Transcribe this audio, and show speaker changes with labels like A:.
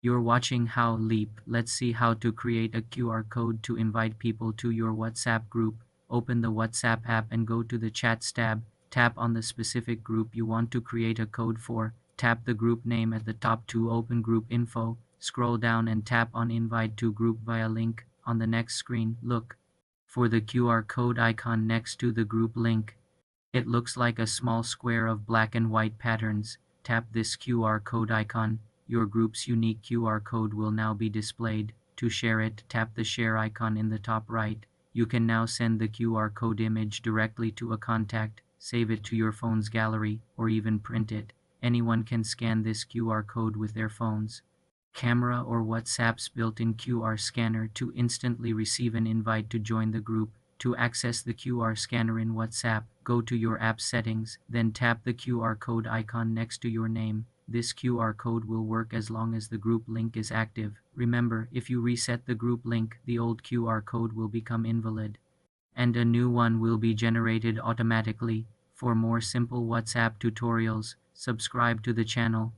A: You're watching How Leap. Let's see how to create a QR code to invite people to your WhatsApp group. Open the WhatsApp app and go to the Chats tab. Tap on the specific group you want to create a code for. Tap the group name at the top to open group info. Scroll down and tap on Invite to Group via link. On the next screen, look for the QR code icon next to the group link. It looks like a small square of black and white patterns. Tap this QR code icon. Your group's unique QR code will now be displayed. To share it, tap the share icon in the top right. You can now send the QR code image directly to a contact, save it to your phone's gallery, or even print it. Anyone can scan this QR code with their phones, camera, or WhatsApp's built-in QR scanner to instantly receive an invite to join the group. To access the QR scanner in WhatsApp, go to your app settings, then tap the QR code icon next to your name. This QR code will work as long as the group link is active. Remember, if you reset the group link, the old QR code will become invalid, and a new one will be generated automatically. For more simple WhatsApp tutorials, subscribe to the channel.